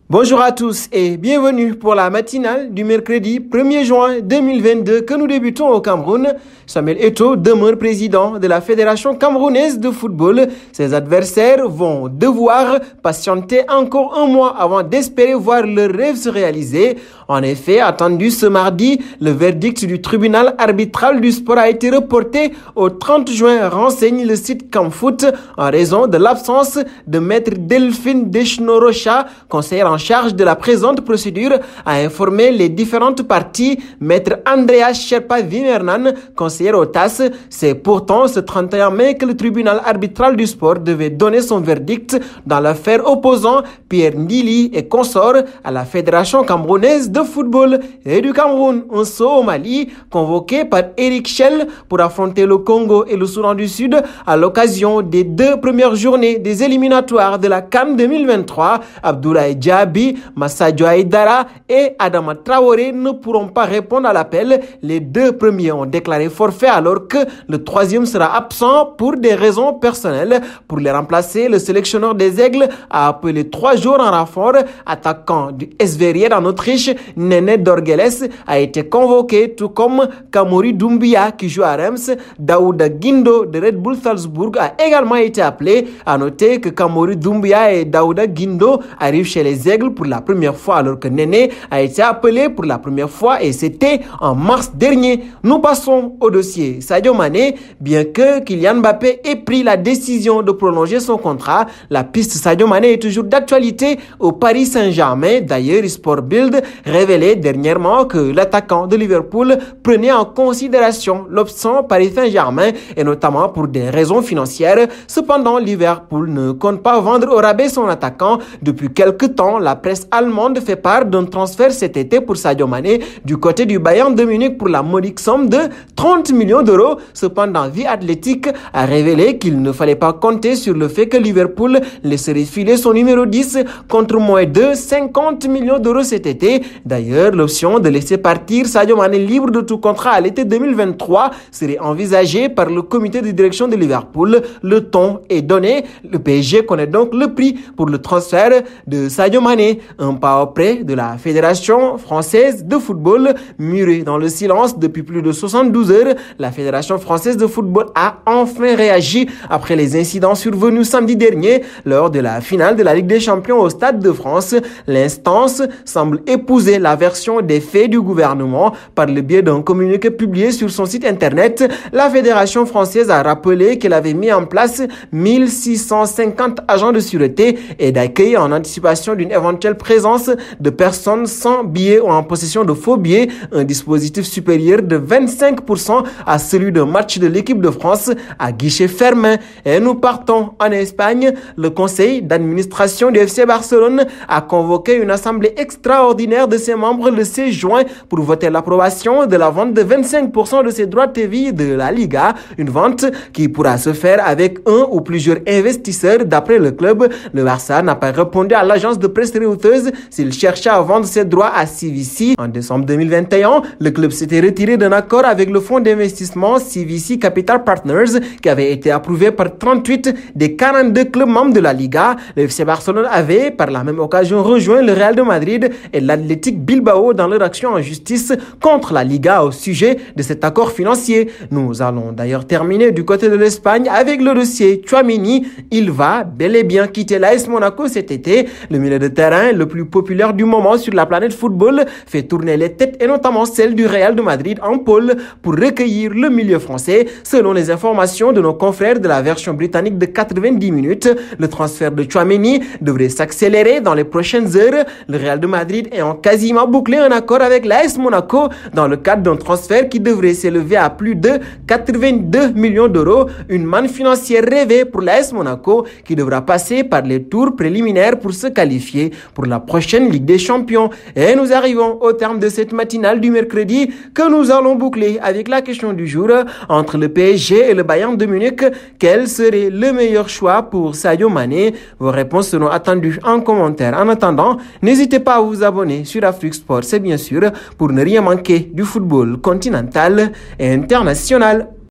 Bonjour à tous et bienvenue pour la matinale du mercredi 1er juin 2022 que nous débutons au Cameroun. Samuel Eto'o demeure président de la Fédération camerounaise de football. Ses adversaires vont devoir patienter encore un mois avant d'espérer voir leur rêve se réaliser. En effet, attendu ce mardi, le verdict du tribunal arbitral du sport a été reporté au 30 juin, renseigne le site Camfoot, en raison de l'absence de maître Delphine Deshnorocha, conseillère en charge de la présente procédure, a informé les différentes parties. Maître Andrea Sherpa Vimernan, conseillère au TAS, c'est pourtant ce 31 mai que le tribunal arbitral du sport devait donner son verdict dans l'affaire opposant Pierre Ndili et consorts à la Fédération camerounaise de football et du Cameroun. Un saut au Mali, convoqué par Eric Schell pour affronter le Congo et le Soudan du Sud à l'occasion des 2 premières journées des éliminatoires de la CAN 2023. Abdoulaye Diaby, Massadio Aïdara et Adama Traoré ne pourront pas répondre à l'appel. Les 2 premiers ont déclaré forfait alors que le 3e sera absent pour des raisons personnelles. Pour les remplacer, le sélectionneur des Aigles a appelé 3 jours en renfort. Attaquant du SV Ried en Autriche, Néné Dorgeles a été convoqué, tout comme Kamori Doumbia qui joue à Reims. Daouda Guindo de Red Bull Salzbourg a également été appelé. À noter que Kamori Doumbia et Daouda Guindo arrivent chez les Aigles pour la première fois alors que Néné a été appelé pour la première fois et c'était en mars dernier. Nous passons au dossier Sadio Mané. Bien que Kylian Mbappé ait pris la décision de prolonger son contrat, la piste Sadio Mané est toujours d'actualité au Paris Saint-Germain. D'ailleurs, Sport Bild révélait dernièrement que l'attaquant de Liverpool prenait en considération l'option Paris Saint-Germain et notamment pour des raisons financières. Cependant, Liverpool ne compte pas vendre au rabais son attaquant. Depuis quelque temps, la presse allemande fait part d'un transfert cet été pour Sadio Mané du côté du Bayern de Munich pour la modique somme de 30 millions d'euros. Cependant, The Athletic a révélé qu'il ne fallait pas compter sur le fait que Liverpool laisserait filer son numéro 10 contre moins de 50 millions d'euros cet été. D'ailleurs, l'option de laisser partir Sadio Mané libre de tout contrat à l'été 2023 serait envisagée par le comité de direction de Liverpool. Le ton est donné. Le PSG connaît donc le prix pour le transfert de Sadio Mané. Un pas auprès de la Fédération française de football, murée dans le silence depuis plus de 72 heures. La Fédération française de football a enfin réagi après les incidents survenus samedi dernier lors de la finale de la Ligue des Champions au Stade de France. L'instance semble épouser la version des faits du gouvernement par le biais d'un communiqué publié sur son site internet. La Fédération française a rappelé qu'elle avait mis en place 1650 agents de sûreté et d'accueil en anticipation d'une éventuelle présence de personnes sans billets ou en possession de faux billets, un dispositif supérieur de 25% à celui d'un match de l'équipe de France à guichet fermé. Et nous partons en Espagne. Le conseil d'administration du FC Barcelone a convoqué une assemblée extraordinaire de ses membres le 16 juin pour voter l'approbation de la vente de 25% de ses droits TV de la Liga, une vente qui pourra se faire avec un ou plusieurs investisseurs. D'après le club, le Barça n'a pas répondu à l'agence de presse Reuters s'il cherchait à vendre ses droits à CVC. En décembre 2021, le club s'était retiré d'un accord avec le fonds d'investissement CVC Capital Partners qui avait été approuvé par 38 des 42 clubs membres de la Liga. Le FC Barcelone avait par la même occasion rejoint le Real de Madrid et l'Athletic Bilbao dans leur action en justice contre la Liga au sujet de cet accord financier. Nous allons d'ailleurs terminer du côté de l'Espagne avec le dossier Tchouaméni. Il va bel et bien quitter l'AS Monaco cet été. Le milieu de terrain le plus populaire du moment sur la planète football fait tourner les têtes et notamment celle du Real de Madrid en pôle pour recueillir le milieu français. Selon les informations de nos confrères de la version britannique de 90 minutes, le transfert de Tchouaméni devrait s'accélérer dans les prochaines heures. Le Real de Madrid ayant quasiment bouclé un accord avec l'AS Monaco dans le cadre d'un transfert qui devrait s'élever à plus de 82 millions d'euros. Une manne financière rêvée pour l'AS Monaco qui devra passer par les tours préliminaires pour se qualifier pour la prochaine Ligue des Champions. Et nous arrivons au terme de cette matinale du mercredi que nous allons boucler avec la question du jour. Entre le PSG et le Bayern de Munich, quel serait le meilleur choix pour Sadio Mané? Vos réponses seront attendues en commentaire. En attendant, n'hésitez pas à vous abonner sur Afrique Sport, c'est bien sûr, pour ne rien manquer du football continental et international.